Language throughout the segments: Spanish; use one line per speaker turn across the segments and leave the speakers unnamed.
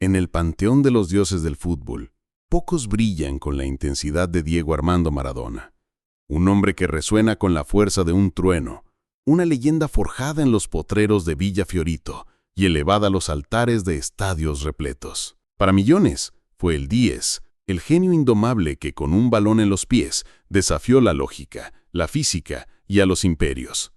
En el panteón de los dioses del fútbol, pocos brillan con la intensidad de Diego Armando Maradona. Un hombre que resuena con la fuerza de un trueno, una leyenda forjada en los potreros de Villa Fiorito y elevada a los altares de estadios repletos. Para millones, fue el 10, el genio indomable que con un balón en los pies desafió la lógica, la física y a los imperios.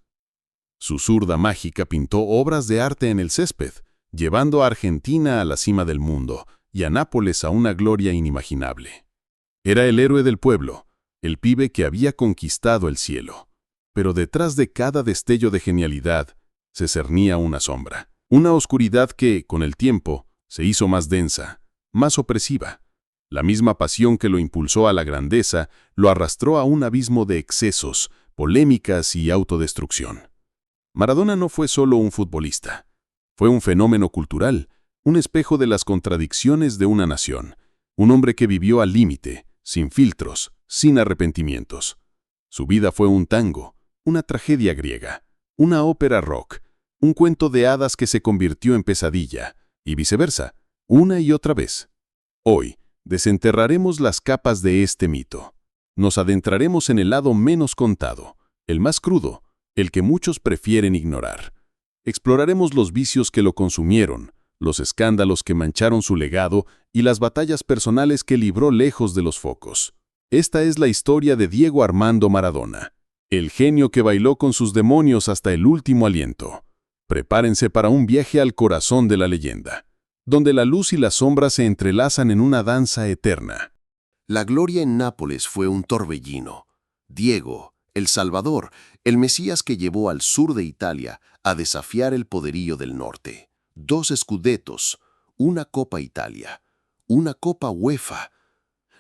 Su zurda mágica pintó obras de arte en el césped, llevando a Argentina a la cima del mundo y a Nápoles a una gloria inimaginable. Era el héroe del pueblo, el pibe que había conquistado el cielo. Pero detrás de cada destello de genialidad se cernía una sombra, una oscuridad que, con el tiempo, se hizo más densa, más opresiva. La misma pasión que lo impulsó a la grandeza lo arrastró a un abismo de excesos, polémicas y autodestrucción. Maradona no fue solo un futbolista. Fue un fenómeno cultural, un espejo de las contradicciones de una nación, un hombre que vivió al límite, sin filtros, sin arrepentimientos. Su vida fue un tango, una tragedia griega, una ópera rock, un cuento de hadas que se convirtió en pesadilla, y viceversa, una y otra vez. Hoy, desenterraremos las capas de este mito. Nos adentraremos en el lado menos contado, el más crudo, el que muchos prefieren ignorar. Exploraremos los vicios que lo consumieron, los escándalos que mancharon su legado y las batallas personales que libró lejos de los focos. Esta es la historia de Diego Armando Maradona, el genio que bailó con sus demonios hasta el último aliento. Prepárense para un viaje al corazón de la leyenda, donde la luz y la sombra se entrelazan en una danza eterna.
La gloria en Nápoles fue un torbellino. Diego, el Salvador, el Mesías que llevó al sur de Italia a desafiar el poderío del norte. 2 scudettos, una Copa Italia, una Copa UEFA.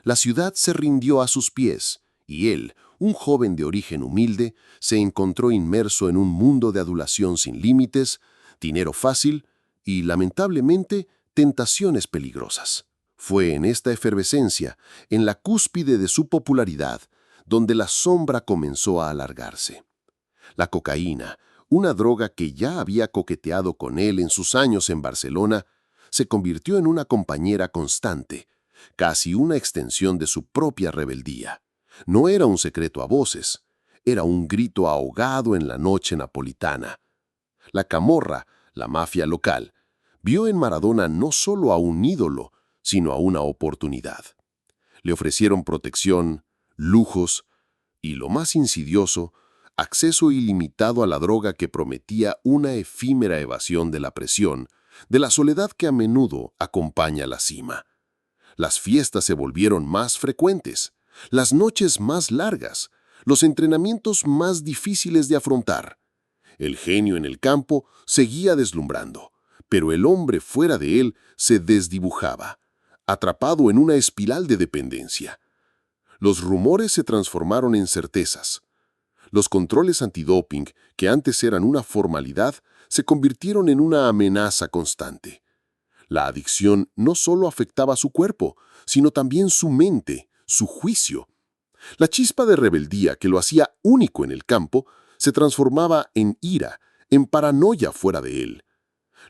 La ciudad se rindió a sus pies y él, un joven de origen humilde, se encontró inmerso en un mundo de adulación sin límites, dinero fácil y, lamentablemente, tentaciones peligrosas. Fue en esta efervescencia, en la cúspide de su popularidad, donde la sombra comenzó a alargarse. La cocaína, una droga que ya había coqueteado con él en sus años en Barcelona, se convirtió en una compañera constante, casi una extensión de su propia rebeldía. No era un secreto a voces, era un grito ahogado en la noche napolitana. La camorra, la mafia local, vio en Maradona no solo a un ídolo, sino a una oportunidad. Le ofrecieron protección, lujos y, lo más insidioso, acceso ilimitado a la droga que prometía una efímera evasión de la presión, de la soledad que a menudo acompaña la cima. Las fiestas se volvieron más frecuentes, las noches más largas, los entrenamientos más difíciles de afrontar. El genio en el campo seguía deslumbrando, pero el hombre fuera de él se desdibujaba, atrapado en una espiral de dependencia. Los rumores se transformaron en certezas. Los controles antidoping, que antes eran una formalidad, se convirtieron en una amenaza constante. La adicción no solo afectaba su cuerpo, sino también su mente, su juicio. La chispa de rebeldía que lo hacía único en el campo se transformaba en ira, en paranoia fuera de él.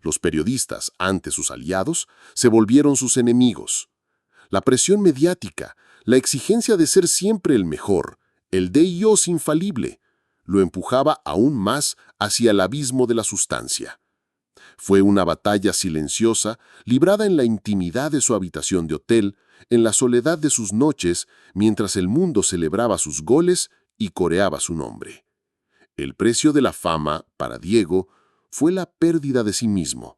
Los periodistas, antes sus aliados, se volvieron sus enemigos. La presión mediática, la exigencia de ser siempre el mejor, el Dios infalible, lo empujaba aún más hacia el abismo de la sustancia. Fue una batalla silenciosa, librada en la intimidad de su habitación de hotel, en la soledad de sus noches, mientras el mundo celebraba sus goles y coreaba su nombre. El precio de la fama, para Diego, fue la pérdida de sí mismo,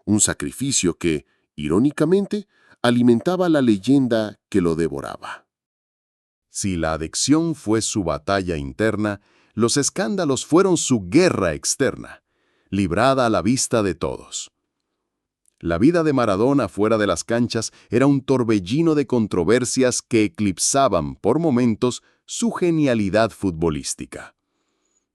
un sacrificio que, irónicamente, alimentaba la leyenda que lo devoraba.
Si la adicción fue su batalla interna, los escándalos fueron su guerra externa, librada a la vista de todos. La vida de Maradona fuera de las canchas era un torbellino de controversias que eclipsaban por momentos su genialidad futbolística.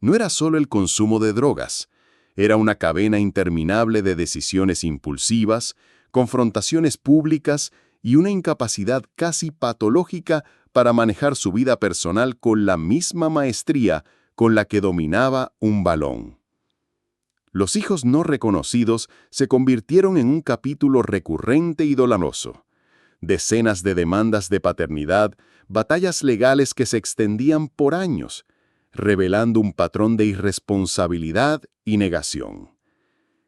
No era solo el consumo de drogas, era una cadena interminable de decisiones impulsivas, confrontaciones públicas y una incapacidad casi patológica para manejar su vida personal con la misma maestría con la que dominaba un balón. Los hijos no reconocidos se convirtieron en un capítulo recurrente y doloroso. Decenas de demandas de paternidad, batallas legales que se extendían por años, revelando un patrón de irresponsabilidad y negación.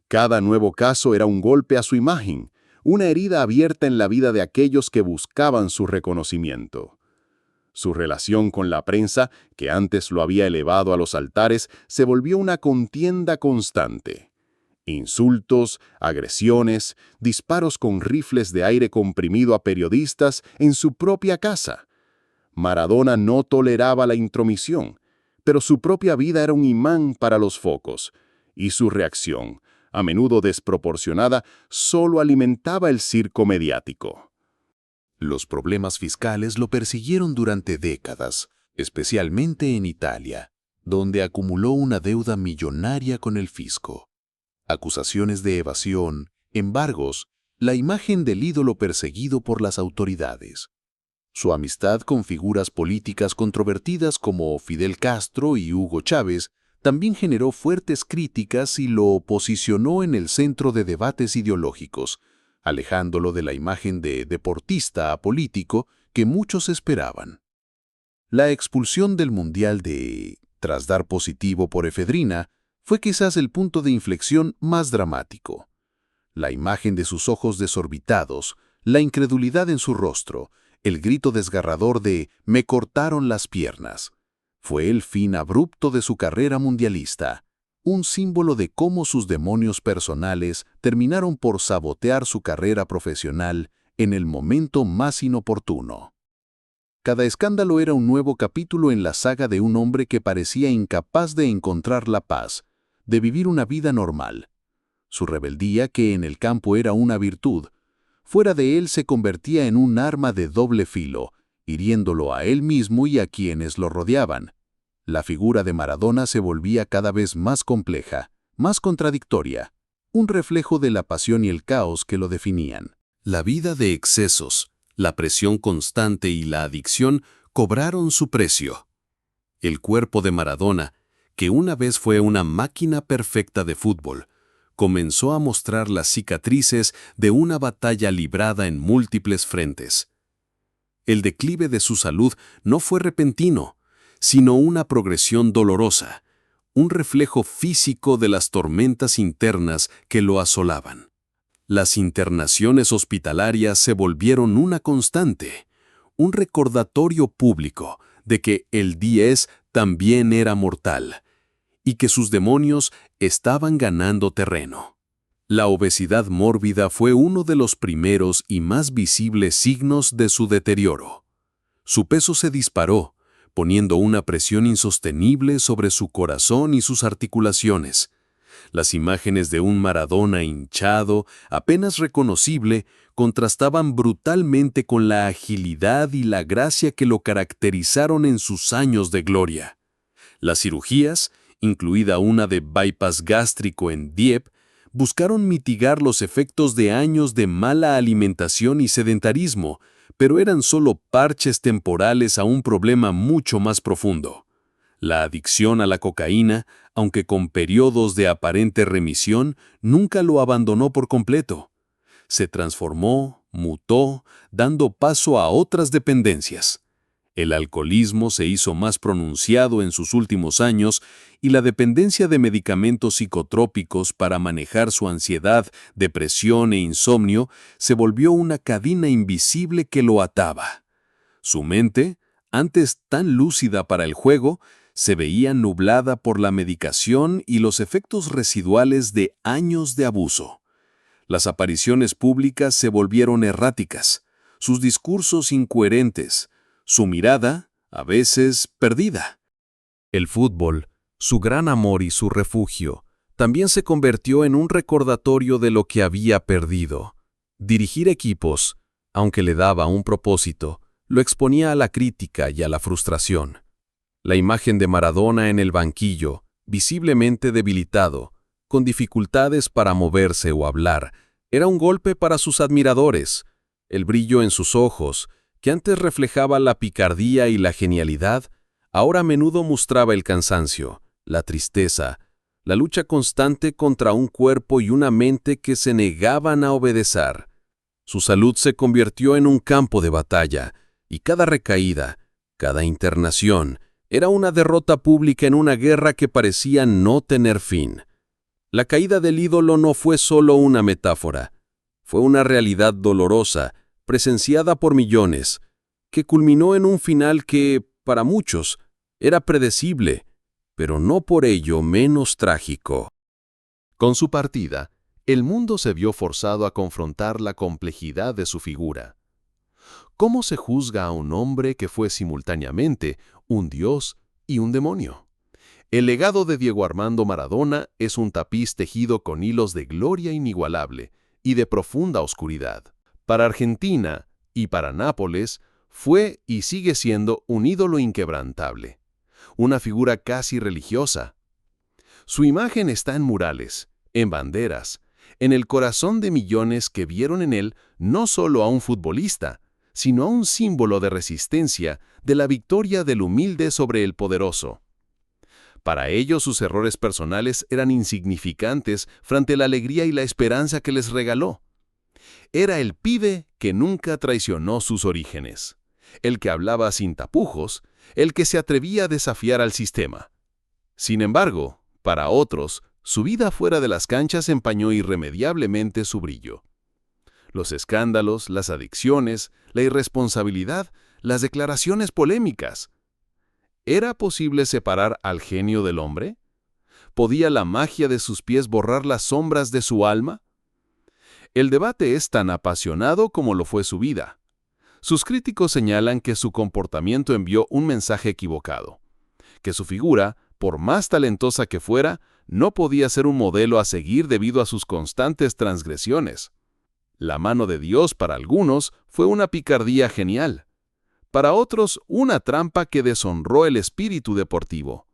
Cada nuevo caso era un golpe a su imagen, una herida abierta en la vida de aquellos que buscaban su reconocimiento. Su relación con la prensa, que antes lo había elevado a los altares, se volvió una contienda constante. Insultos, agresiones, disparos con rifles de aire comprimido a periodistas en su propia casa. Maradona no toleraba la intromisión, pero su propia vida era un imán para los focos, y su reacción, a menudo desproporcionada, solo alimentaba el circo mediático.
Los problemas fiscales lo persiguieron durante décadas, especialmente en Italia, donde acumuló una deuda millonaria con el fisco. Acusaciones de evasión, embargos, la imagen del ídolo perseguido por las autoridades. Su amistad con figuras políticas controvertidas como Fidel Castro y Hugo Chávez también generó fuertes críticas y lo posicionó en el centro de debates ideológicos, alejándolo de la imagen de deportista a político que muchos esperaban. La expulsión del Mundial tras dar positivo por efedrina, fue quizás el punto de inflexión más dramático. La imagen de sus ojos desorbitados, la incredulidad en su rostro, el grito desgarrador de «me cortaron las piernas», fue el fin abrupto de su carrera mundialista, un símbolo de cómo sus demonios personales terminaron por sabotear su carrera profesional en el momento más inoportuno. Cada escándalo era un nuevo capítulo en la saga de un hombre que parecía incapaz de encontrar la paz, de vivir una vida normal. Su rebeldía, que en el campo era una virtud, fuera de él se convertía en un arma de doble filo, hiriéndolo a él mismo y a quienes lo rodeaban. La figura de Maradona se volvía cada vez más compleja, más contradictoria, un reflejo de la pasión y el caos que lo definían.
La vida de excesos, la presión constante y la adicción cobraron su precio. El cuerpo de Maradona, que una vez fue una máquina perfecta de fútbol, comenzó a mostrar las cicatrices de una batalla librada en múltiples frentes. El declive de su salud no fue repentino, sino una progresión dolorosa, un reflejo físico de las tormentas internas que lo asolaban. Las internaciones hospitalarias se volvieron una constante, un recordatorio público de que el 10 también era mortal y que sus demonios estaban ganando terreno. La obesidad mórbida fue uno de los primeros y más visibles signos de su deterioro. Su peso se disparó, poniendo una presión insostenible sobre su corazón y sus articulaciones. Las imágenes de un Maradona hinchado, apenas reconocible, contrastaban brutalmente con la agilidad y la gracia que lo caracterizaron en sus años de gloria. Las cirugías, incluida una de bypass gástrico en Dieppe, buscaron mitigar los efectos de años de mala alimentación y sedentarismo, pero eran solo parches temporales a un problema mucho más profundo. La adicción a la cocaína, aunque con periodos de aparente remisión, nunca lo abandonó por completo. Se transformó, mutó, dando paso a otras dependencias. El alcoholismo se hizo más pronunciado en sus últimos años y la dependencia de medicamentos psicotrópicos para manejar su ansiedad, depresión e insomnio se volvió una cadena invisible que lo ataba. Su mente, antes tan lúcida para el juego, se veía nublada por la medicación y los efectos residuales de años de abuso. Las apariciones públicas se volvieron erráticas, sus discursos incoherentes, su mirada, a veces, perdida.
El fútbol, su gran amor y su refugio, también se convirtió en un recordatorio de lo que había perdido. Dirigir equipos, aunque le daba un propósito, lo exponía a la crítica y a la frustración. La imagen de Maradona en el banquillo, visiblemente debilitado, con dificultades para moverse o hablar, era un golpe para sus admiradores. El brillo en sus ojos, que antes reflejaba la picardía y la genialidad, ahora a menudo mostraba el cansancio, la tristeza,
la lucha constante contra un cuerpo y una mente que se negaban a obedecer. Su salud se convirtió en un campo de batalla, y cada recaída, cada internación, era una derrota pública en una guerra que parecía no tener fin. La caída del ídolo no fue solo una metáfora, fue una realidad dolorosa, presenciada por millones, que culminó en un final que, para muchos, era predecible, pero no por ello menos trágico.
Con su partida, el mundo se vio forzado a confrontar la complejidad de su figura. ¿Cómo se juzga a un hombre que fue simultáneamente un dios y un demonio? El legado de Diego Armando Maradona es un tapiz tejido con hilos de gloria inigualable y de profunda oscuridad. Para Argentina y para Nápoles, fue y sigue siendo un ídolo inquebrantable, una figura casi religiosa. Su imagen está en murales, en banderas, en el corazón de millones que vieron en él no solo a un futbolista, sino a un símbolo de resistencia, de la victoria del humilde sobre el poderoso. Para ellos sus errores personales eran insignificantes frente a la alegría y la esperanza que les regaló. Era el pibe que nunca traicionó sus orígenes, el que hablaba sin tapujos, el que se atrevía a desafiar al sistema. Sin embargo, para otros, su vida fuera de las canchas empañó irremediablemente su brillo. Los escándalos, las adicciones, la irresponsabilidad, las declaraciones polémicas. ¿Era posible separar al genio del hombre? ¿Podía la magia de sus pies borrar las sombras de su alma? El debate es tan apasionado como lo fue su vida. Sus críticos señalan que su comportamiento envió un mensaje equivocado, que su figura, por más talentosa que fuera, no podía ser un modelo a seguir debido a sus constantes transgresiones. La mano de Dios para algunos fue una picardía genial, para otros una trampa que deshonró el espíritu deportivo.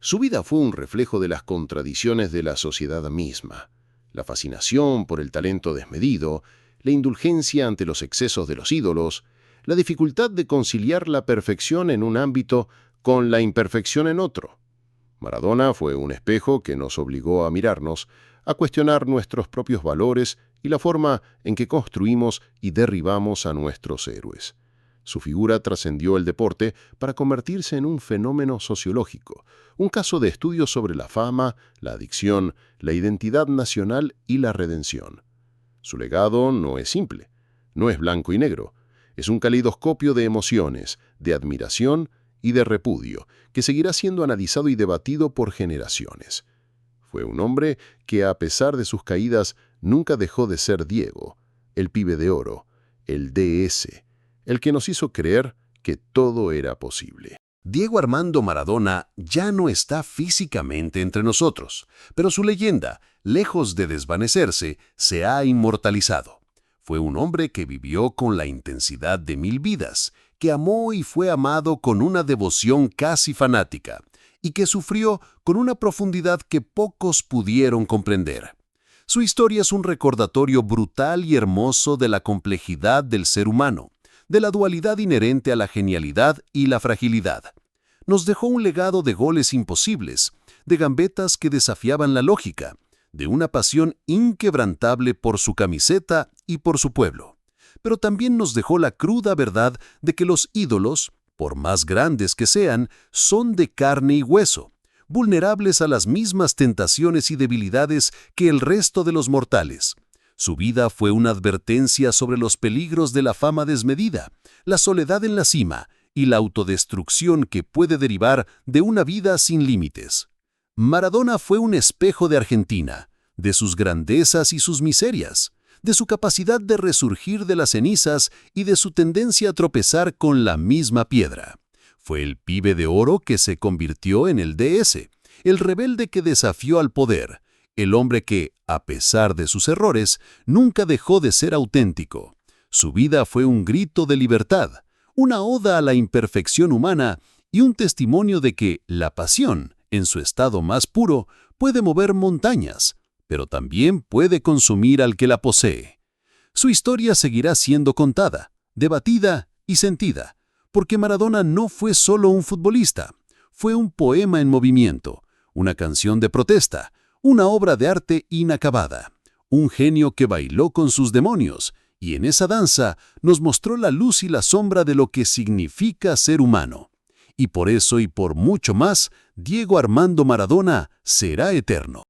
Su vida fue un reflejo de las contradicciones de la sociedad misma, la fascinación por el talento desmedido, la indulgencia ante los excesos de los ídolos, la dificultad de conciliar la perfección en un ámbito con la imperfección en otro. Maradona fue un espejo que nos obligó a mirarnos, a cuestionar nuestros propios valores y la forma en que construimos y derribamos a nuestros héroes. Su figura trascendió el deporte para convertirse en un fenómeno sociológico, un caso de estudio sobre la fama, la adicción, la identidad nacional y la redención. Su legado no es simple, no es blanco y negro, es un calidoscopio de emociones, de admiración y de repudio, que seguirá siendo analizado y debatido por generaciones. Fue un hombre que, a pesar de sus caídas, nunca dejó de ser Diego, el pibe de oro, el DS, el que nos hizo creer que todo era posible.
Diego Armando Maradona ya no está físicamente entre nosotros, pero su leyenda, lejos de desvanecerse, se ha inmortalizado. Fue un hombre que vivió con la intensidad de 1000 vidas, que amó y fue amado con una devoción casi fanática, y que sufrió con una profundidad que pocos pudieron comprender. Su historia es un recordatorio brutal y hermoso de la complejidad del ser humano, de la dualidad inherente a la genialidad y la fragilidad. Nos dejó un legado de goles imposibles, de gambetas que desafiaban la lógica, de una pasión inquebrantable por su camiseta y por su pueblo. Pero también nos dejó la cruda verdad de que los ídolos, por más grandes que sean, son de carne y hueso, vulnerables a las mismas tentaciones y debilidades que el resto de los mortales. Su vida fue una advertencia sobre los peligros de la fama desmedida, la soledad en la cima y la autodestrucción que puede derivar de una vida sin límites. Maradona fue un espejo de Argentina, de sus grandezas y sus miserias, de su capacidad de resurgir de las cenizas y de su tendencia a tropezar con la misma piedra. Fue el pibe de oro que se convirtió en el DS, el rebelde que desafió al poder, el hombre que, a pesar de sus errores, nunca dejó de ser auténtico. Su vida fue un grito de libertad, una oda a la imperfección humana y un testimonio de que la pasión, en su estado más puro, puede mover montañas, pero también puede consumir al que la posee. Su historia seguirá siendo contada, debatida y sentida, porque Maradona no fue solo un futbolista, fue un poema en movimiento,
una canción de protesta, una obra de arte inacabada, un genio que bailó con sus demonios, y en esa danza nos mostró la luz y la sombra de lo que significa ser humano. Y por eso y por mucho más, Diego Armando Maradona será eterno.